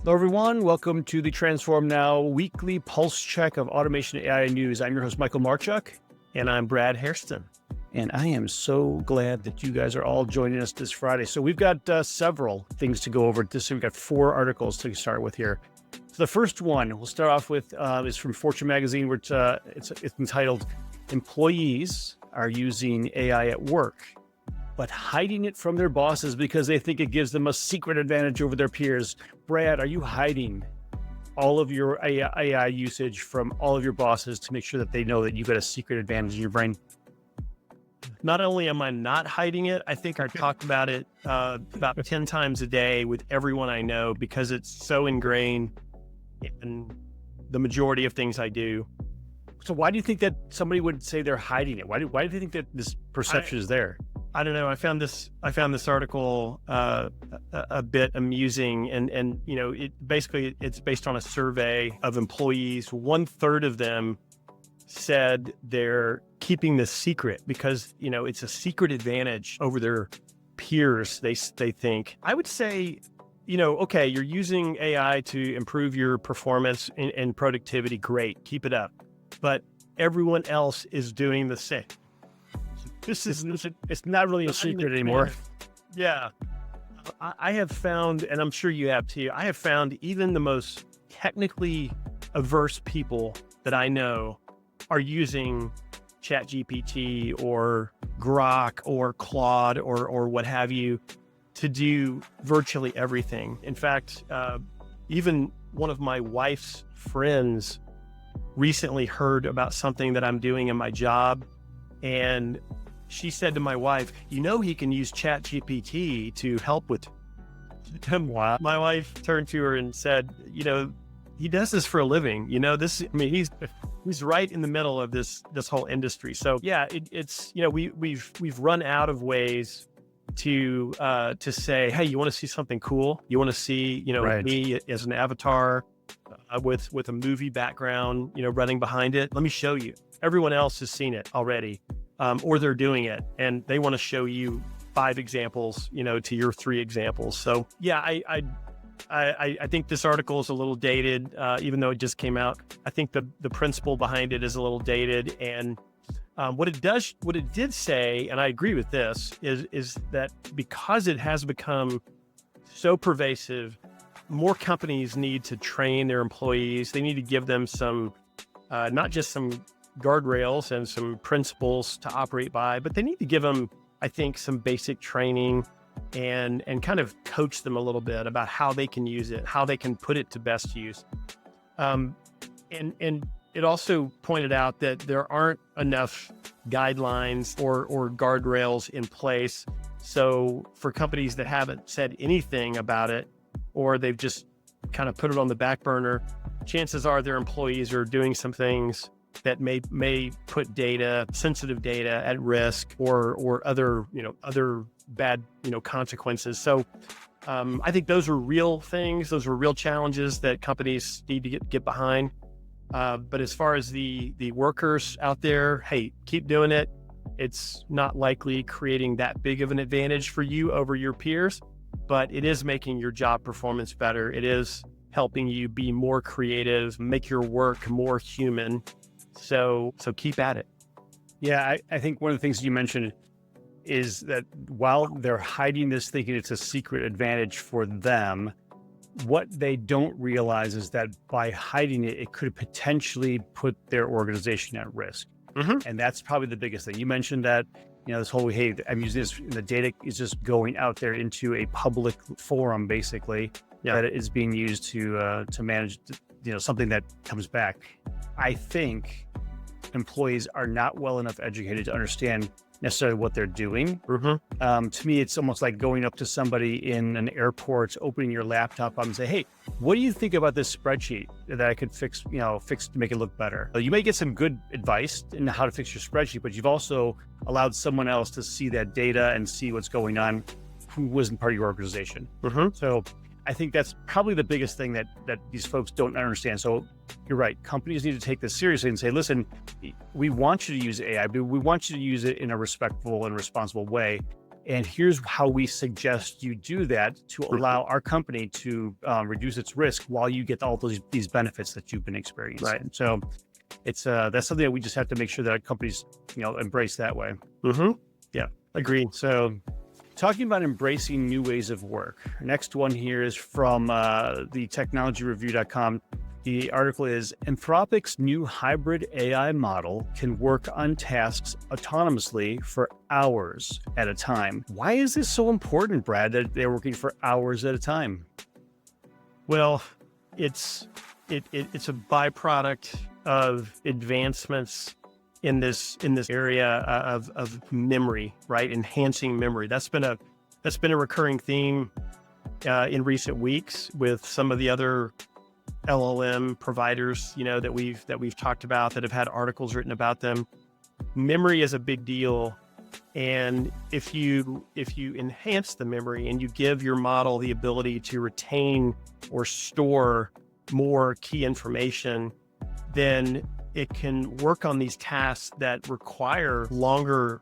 Hello, everyone. Welcome to the Transform Now weekly pulse check of automation AI news. I'm your host, Michael Marchuk. And I'm Brad Hairston. And I am so glad that you guys are all joining us this Friday. So we've got several things to go over this. We've got 4 articles to start with here. So the first one we'll start off with is from Fortune magazine, where it's entitled, "Employees Are Using AI at Work, but hiding it from their bosses because they think it gives them a secret advantage over their peers." Brad, are you hiding all of your AI usage from all of your bosses to make sure that they know that you've got a secret advantage in your brain? Not only am I not hiding it, I think I talk about it about 10 times a day with everyone I know because it's so ingrained in the majority of things I do. So why do you think that somebody would say they're hiding it? Why do you think that this perception is there? I don't know. I found this article a bit amusing, and you know, it's based on a survey of employees. 1/3 of them said they're keeping this secret because, you know, it's a secret advantage over their peers. They think. I would say, you know, okay, you're using AI to improve your performance and productivity. Great, keep it up. But everyone else is doing the same. It's not really a secret anymore. Yeah. I have found, and I'm sure you have too, I have found even the most technically averse people that I know are using ChatGPT or Grok or Claude or what have you to do virtually everything. In fact, even one of my wife's friends recently heard about something that I'm doing in my job, and she said to my wife, "You know, he can use ChatGPT to help with." Wow. My wife turned to her and said, "You know, he does this for a living. You know, this. I mean, he's right in the middle of this whole industry." So yeah, it's you know, we've run out of ways to say, "Hey, you want to see something cool? You want to see, you know, Right. me as an avatar with a movie background, you know, running behind it? Let me show you." Everyone else has seen it already. Or they're doing it and they want to show you 5 examples, you know, to your 3 examples. So yeah, I think this article is a little dated, even though it just came out. I think the principle behind it is a little dated. And what it did say, and I agree with this, is that because it has become so pervasive, more companies need to train their employees. They need to give them some, not just some guardrails and some principles to operate by, but they need to give them, I think, some basic training and kind of coach them a little bit about how they can use it, how they can put it to best use. And it also pointed out that there aren't enough guidelines or guardrails in place. So for companies that haven't said anything about it, or they've just kind of put it on the back burner, chances are their employees are doing some things that may put sensitive data at risk or other bad, consequences. So I think those are real things. Those are real challenges that companies need to get behind. But as far as the workers out there, hey, keep doing it. It's not likely creating that big of an advantage for you over your peers, but it is making your job performance better. It is helping you be more creative, make your work more human. So keep at it. Yeah, I think one of the things you mentioned is that while they're hiding this, thinking it's a secret advantage for them, what they don't realize is that by hiding it, it could potentially put their organization at risk. Mm-hmm. And that's probably the biggest thing. You mentioned that, this whole, hey, I'm using this, the data is just going out there into a public forum, basically, that it is being used to manage, something that comes back. I think employees are not well enough educated to understand necessarily what they're doing. Mm-hmm. To me, it's almost like going up to somebody in an airport, opening your laptop up and say, "Hey, what do you think about this spreadsheet that I could fix to make it look better?" You may get some good advice in how to fix your spreadsheet, but you've also allowed someone else to see that data and see what's going on who wasn't part of your organization. Mm-hmm. So I think that's probably the biggest thing that these folks don't understand. So you're right. Companies need to take this seriously and say, listen, we want you to use AI, but we want you to use it in a respectful and responsible way. And here's how we suggest you do that to allow our company to reduce its risk while you get all these benefits that you've been experiencing. Right. So it's that's something that we just have to make sure that our companies, embrace that way. Yeah, agreed. So talking about embracing new ways of work. Next one here is from the technologyreview.com. The article is Anthropic's new hybrid AI model can work on tasks autonomously for hours at a time. Why is this so important, Brad, that they're working for hours at a time? Well, it's a byproduct of advancements in this area of memory, right? Enhancing memory. That's been a recurring theme in recent weeks with some of the other LLM providers, that we've talked about, that have had articles written about them. Memory is a big deal. And if you enhance the memory and you give your model the ability to retain or store more key information, then it can work on these tasks that require longer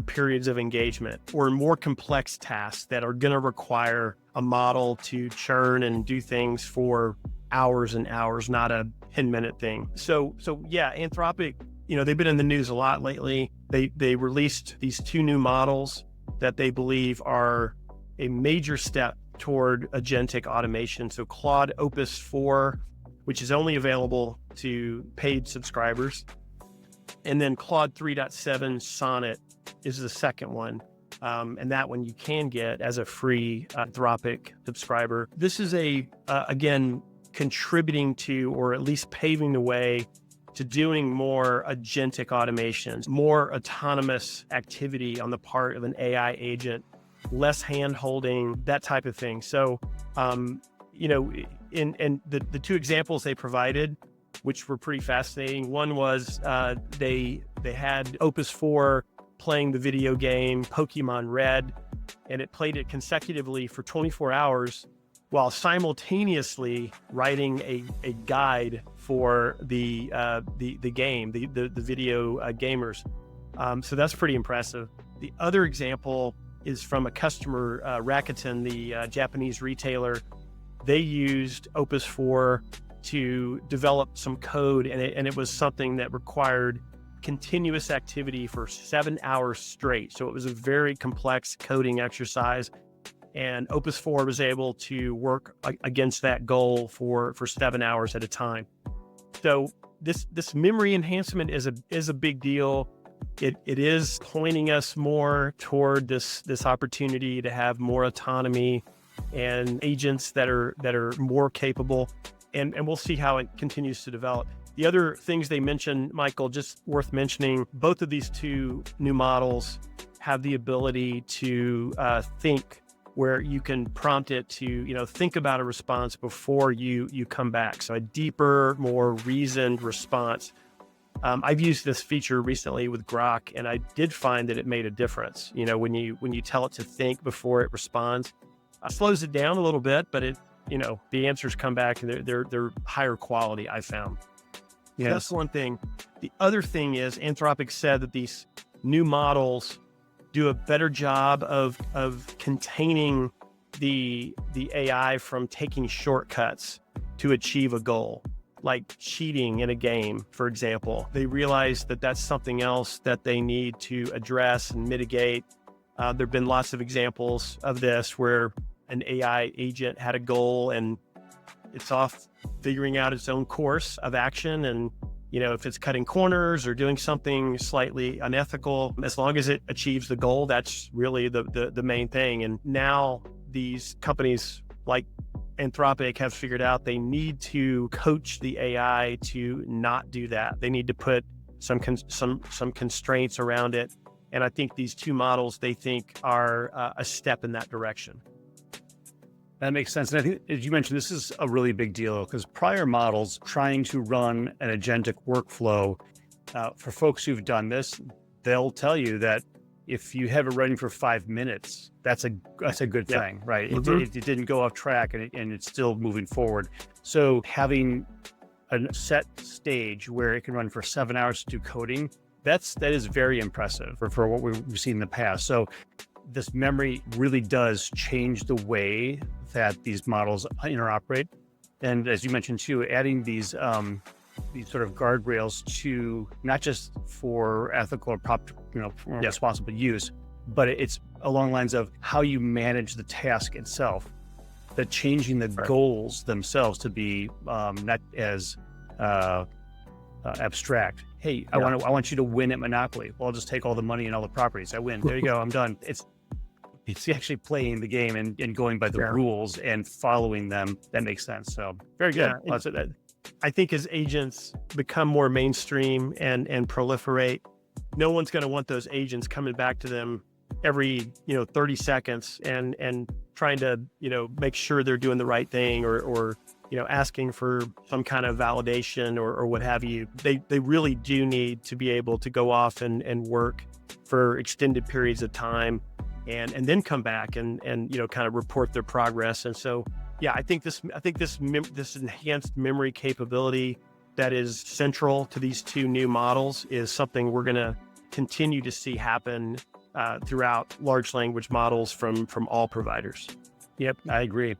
periods of engagement, or more complex tasks that are going to require a model to churn and do things for hours and hours, not a 10-minute thing. So yeah, Anthropic, they've been in the news a lot lately. They released these 2 new models that they believe are a major step toward agentic automation. So Claude Opus 4, which is only available to paid subscribers. And then Claude 3.7 Sonnet is the second one. And that one you can get as a free Anthropic subscriber. This is again, contributing to, or at least paving the way to doing more agentic automations, more autonomous activity on the part of an AI agent, less hand-holding, that type of thing. So, in the 2 examples they provided, which were pretty fascinating. One was they had Opus 4 playing the video game Pokemon Red, and it played it consecutively for 24 hours while simultaneously writing a guide for the game, the video gamers. So that's pretty impressive. The other example is from a customer, Rakuten, the Japanese retailer. They used Opus 4 to develop some code, and it was something that required continuous activity for 7 hours straight. So it was a very complex coding exercise, and Opus 4 was able to work against that goal for 7 hours at a time. So this memory enhancement is a big deal. It is pointing us more toward this opportunity to have more autonomy and agents that are more capable, and we'll see how it continues to develop. The other things they mentioned, Michael, just worth mentioning, both of these 2 new models have the ability to think, where you can prompt it to, think about a response before you come back. So a deeper, more reasoned response. I've used this feature recently with Grok, and I did find that it made a difference. When you tell it to think before it responds, it slows it down a little bit, but the answers come back and they're higher quality, I found. Yes. That's one thing. The other thing is Anthropic said that these new models do a better job of containing the AI from taking shortcuts to achieve a goal, like cheating in a game, for example. They realize that that's something else that they need to address and mitigate. There have been lots of examples of this where an AI agent had a goal and it's off figuring out its own course of action. And, if it's cutting corners or doing something slightly unethical, as long as it achieves the goal, that's really the main thing. And now these companies like Anthropic have figured out they need to coach the AI to not do that. They need to put some constraints around it. And I think these 2 models, they think, are a step in that direction. That makes sense. And I think, as you mentioned, this is a really big deal because prior models trying to run an agentic workflow, for folks who've done this, they'll tell you that if you have it running for 5 minutes, that's a good thing, right? Mm-hmm. It didn't go off track and it's still moving forward. So having a set stage where it can run for 7 hours to do coding, that is very impressive for what we've seen in the past. So this memory really does change the way that these models interoperate. And as you mentioned too, adding these sort of guardrails to not just for ethical or for responsible use, but it's along lines of how you manage the task itself, that changing the goals themselves to be not as abstract. Hey, I want you to win at Monopoly. Well, I'll just take all the money and all the properties. I win. There you go. I'm done. It's actually playing the game and going by the rules and following them. That makes sense. So very good. I think as agents become more mainstream and proliferate, no one's going to want those agents coming back to them every 30 seconds and trying to make sure they're doing the right thing or asking for some kind of validation or what have you. They really do need to be able to go off and work for extended periods of time and then come back and kind of report their progress. And so, I think this enhanced memory capability that is central to these two new models is something we're going to continue to see happen throughout large language models from all providers. Yep, I agree.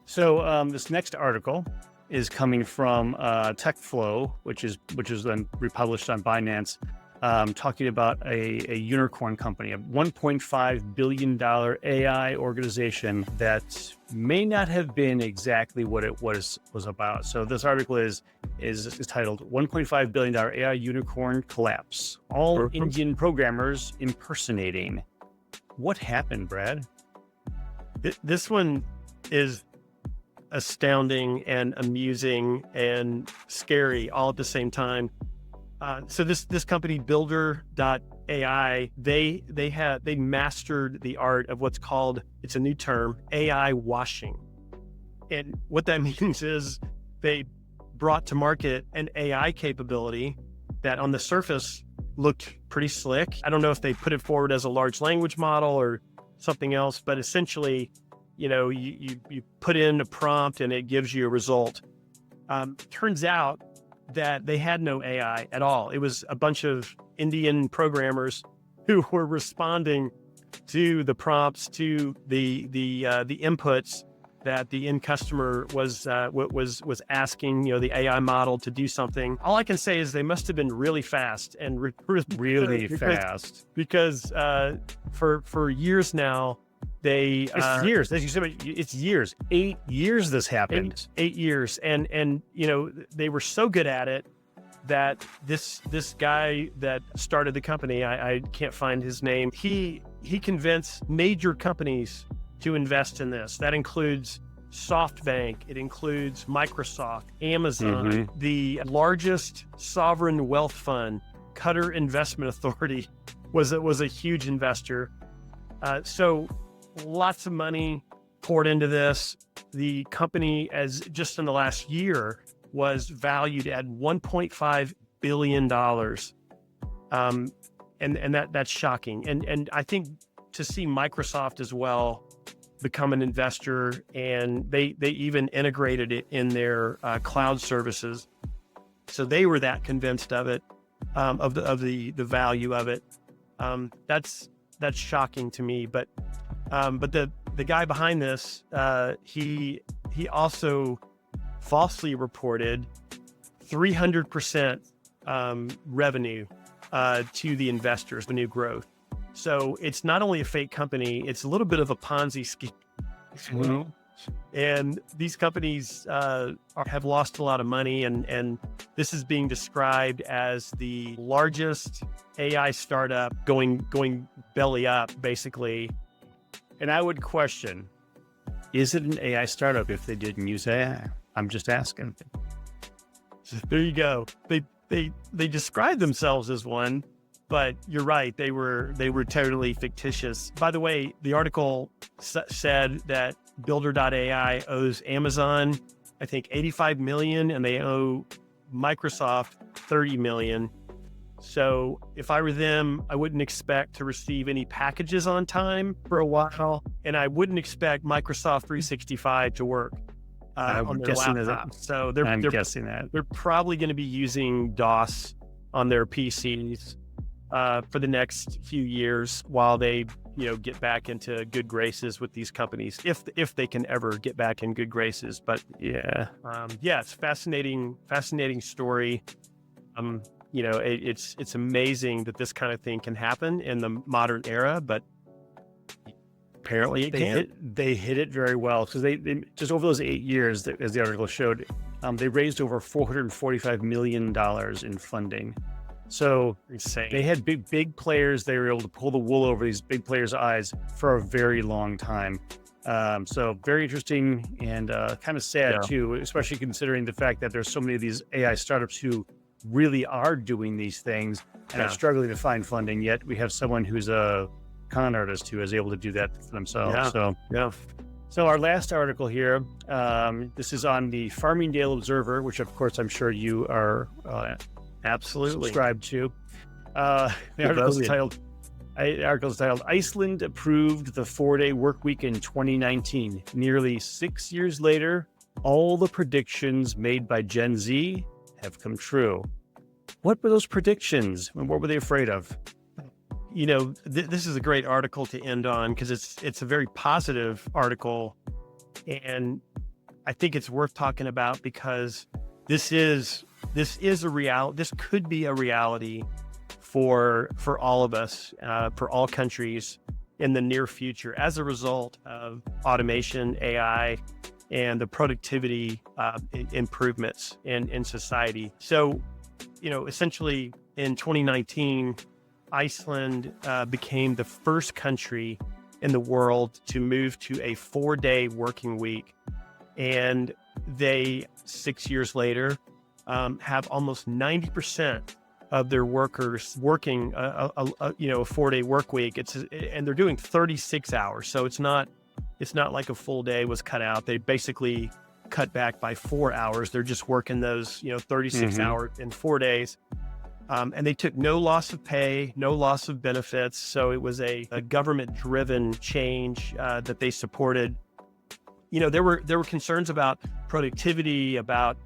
So this next article is coming from TechFlow, which is then republished on Binance, talking about a unicorn company, a $1.5 billion AI organization that may not have been exactly what it was about. So this article is titled $1.5 billion AI unicorn collapse. All Indian programmers impersonating. What happened, Brad? This one is astounding and amusing and scary all at the same time. So this company Builder.ai, they mastered the art of what's called, it's a new term, AI washing. And what that means is they brought to market an AI capability that on the surface looked pretty slick. I don't know if they put it forward as a large language model or something else, but essentially, you put in a prompt and it gives you a result. Turns out that they had no AI at all. It was a bunch of Indian programmers who were responding to the prompts, to the inputs that the end customer was asking, the AI model to do something. All I can say is they must have been really fast and really fast because for years now. It's years, as you said, it's years. 8 years this happened. 8 years, and they were so good at it that this guy that started the company, I can't find his name. He convinced major companies to invest in this. That includes SoftBank, it includes Microsoft, Amazon, the largest sovereign wealth fund, Qatar Investment Authority, was a huge investor. So lots of money poured into this. The company, as just in the last year, was valued at $1.5 billion. And that's shocking. And I think to see Microsoft as well become an investor, and they even integrated it in their cloud services. So they were that convinced of it, of the value of it. That's shocking to me, but the guy behind this, he also falsely reported 300% revenue to the investors, revenue growth. So it's not only a fake company, it's a little bit of a Ponzi scheme. Mm-hmm. And these companies have lost a lot of money, and this is being described as the largest AI startup going belly up, basically. And I would question, is it an AI startup if they didn't use AI? I'm just asking. There you go. They describe themselves as one, but you're right. They were totally fictitious. By the way, the article said that Builder.ai owes Amazon, I think, 85 million, and they owe Microsoft 30 million. So if I were them, I wouldn't expect to receive any packages on time for a while, and I wouldn't expect Microsoft 365 to work on their laptop. So I'm guessing that they're probably going to be using DOS on their PCs for the next few years while they get back into good graces with these companies if they can ever get back in good graces. But it's fascinating story. It's amazing that this kind of thing can happen in the modern era, but apparently it can't. They hit it very well, because they just over those 8 years, as the article showed, they raised over $445 million in funding. So Insane. they had big players. They were able to pull the wool over these big players' eyes for a very long time. So very interesting, and kind of sad too, especially considering the fact that there's so many of these AI startups who really are doing these things and are struggling to find funding. Yet we have someone who's a con artist who is able to do that for themselves. So our last article here, this is on the Farmingdale Observer, which of course I'm sure you are absolutely subscribed to. The article is titled "Iceland Approved the 4-Day Workweek in 2019. Nearly 6 years later, all the predictions made by Gen Z have come true." What were those predictions, and what were they afraid of? This is a great article to end on, because it's a very positive article, and I think it's worth talking about because this is a reality. This could be a reality for all of us, for all countries in the near future, as a result of automation, AI, and the productivity improvements in society. So, essentially in 2019, Iceland became the first country in the world to move to a 4-day working week. And they, 6 years later, have almost 90% of their workers working a 4-day work week. And they're doing 36 hours. So it's not like a full day was cut out. They basically cut back by 4 hours. They're just working those 36 hours in 4 days. And they took no loss of pay, no loss of benefits. So it was a government-driven change that they supported. There were concerns about productivity, about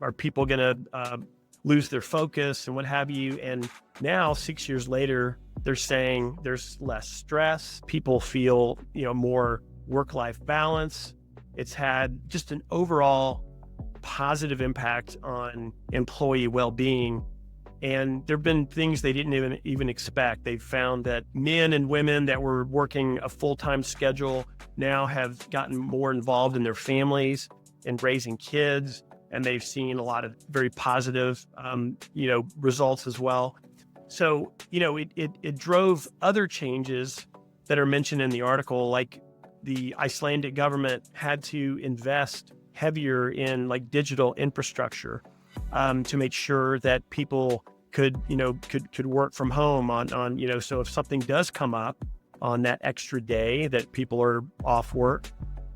are people gonna lose their focus and what have you. And now, 6 years later, they're saying there's less stress. People feel more work-life balance. It's had just an overall positive impact on employee well-being. And there have been things they didn't even expect. They found that men and women that were working a full-time schedule now have gotten more involved in their families and raising kids. And they've seen a lot of very positive, results as well. So, it drove other changes that are mentioned in the article, like the Icelandic government had to invest heavier in digital infrastructure to make sure that people could work from home on so if something does come up on that extra day that people are off work,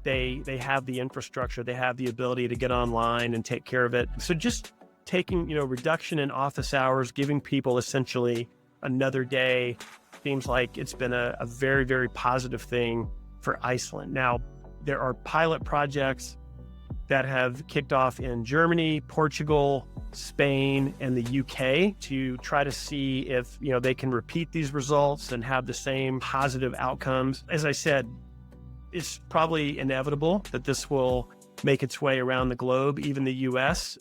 they have the infrastructure, they have the ability to get online and take care of it. So just taking, reduction in office hours, giving people essentially another day, seems like it's been a very, very positive thing for Iceland. Now, there are pilot projects that have kicked off in Germany, Portugal, Spain, and the UK to try to see if, they can repeat these results and have the same positive outcomes. As I said, it's probably inevitable that this will make its way around the globe, even the US.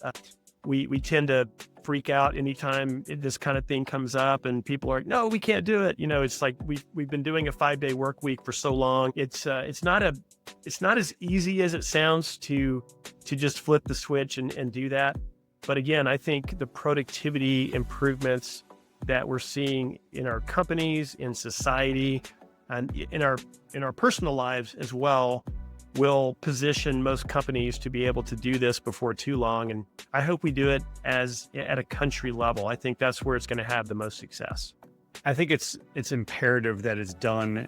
We tend to freak out anytime this kind of thing comes up and people are like, no, we can't do it. It's like we've been doing a 5-day work week for so long. It's not as easy as it sounds to just flip the switch and do that. But again, I think the productivity improvements that we're seeing in our companies, in society, and in our personal lives as well will position most companies to be able to do this before too long. And I hope we do it at a country level. I think that's where it's going to have the most success. I think it's imperative that it's done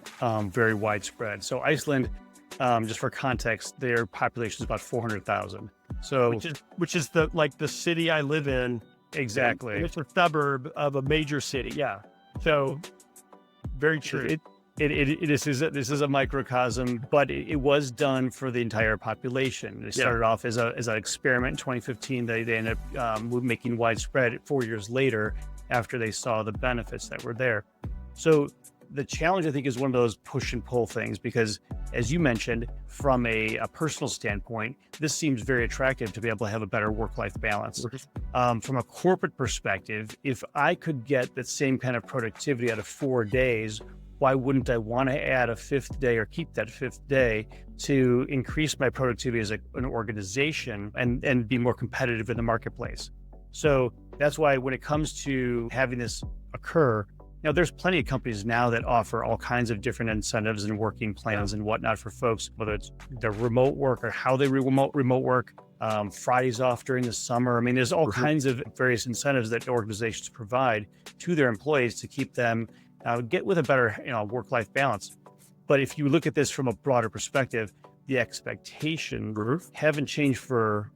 very widespread. So Iceland, just for context, their population is about 400,000. So which is the city I live in. Exactly. It's a suburb of a major city. Yeah. So very true. This is a microcosm, but it was done for the entire population. They started off as an experiment in 2015. They ended up making widespread 4 years later after they saw the benefits that were there. So the challenge, I think, is one of those push and pull things, because as you mentioned, from a personal standpoint, this seems very attractive to be able to have a better work-life balance. From a corporate perspective, if I could get the same kind of productivity out of 4 days, why wouldn't I want to add a fifth day or keep that fifth day to increase my productivity as an organization and be more competitive in the marketplace? So that's why when it comes to having this occur, there's plenty of companies now that offer all kinds of different incentives and working plans and whatnot for folks, whether it's their remote work or how they remote work, Fridays off during the summer. I mean, there's all kinds of various incentives that organizations provide to their employees to keep them get with a better work-life balance. But if you look at this from a broader perspective, the expectations haven't changed for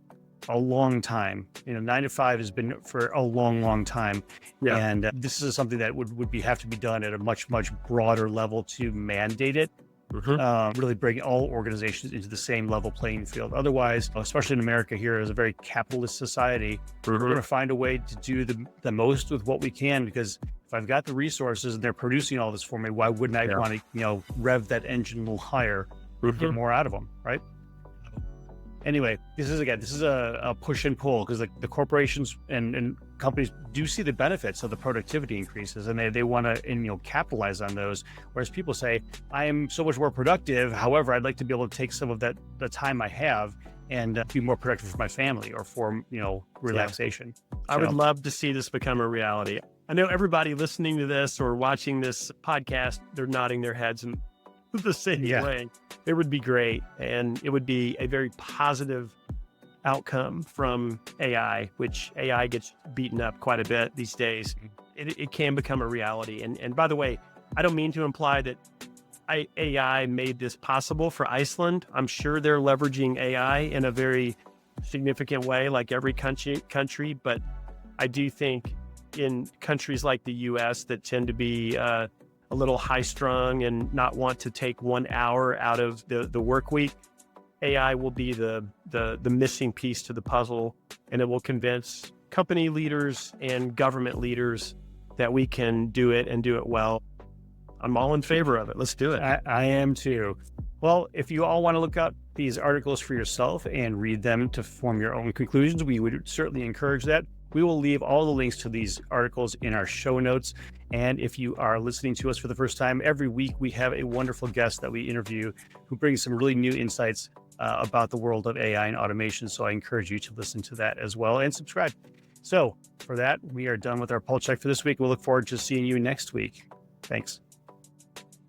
a long time. 9 to 5 has been for a long time. Yeah. And this is something that would have to be done at a much broader level to mandate it. Really bring all organizations into the same level playing field. Otherwise, especially in America here, as a very capitalist society, we're going to find a way to do the most with what we can, because if I've got the resources and they're producing all this for me, why wouldn't I want to, rev that engine a little higher, get more out of them, right? Anyway, this is a push and pull, because the corporations and companies do see the benefits of the productivity increases, and they want to capitalize on those. Whereas people say, I am so much more productive. However, I'd like to be able to take some of the time I have and be more productive for my family or for relaxation. I would love to see this become a reality. I know everybody listening to this or watching this podcast, they're nodding their heads in the same way. It would be great, and it would be a very positive outcome from AI, which AI gets beaten up quite a bit these days. It can become a reality. And by the way, I don't mean to imply that AI made this possible for Iceland. I'm sure they're leveraging AI in a very significant way, like every country. But I do think in countries like the US that tend to be a little high strung and not want to take 1 hour out of the work week, AI will be the missing piece to the puzzle, and it will convince company leaders and government leaders that we can do it and do it well. I'm all in favor of it. Let's do it. I am too. Well, if you all want to look up these articles for yourself and read them to form your own conclusions, we would certainly encourage that. We will leave all the links to these articles in our show notes. And if you are listening to us for the first time, every week we have a wonderful guest that we interview who brings some really new insights about the world of AI and automation. So I encourage you to listen to that as well and subscribe. So for that, we are done with our poll check for this week. We'll look forward to seeing you next week. Thanks.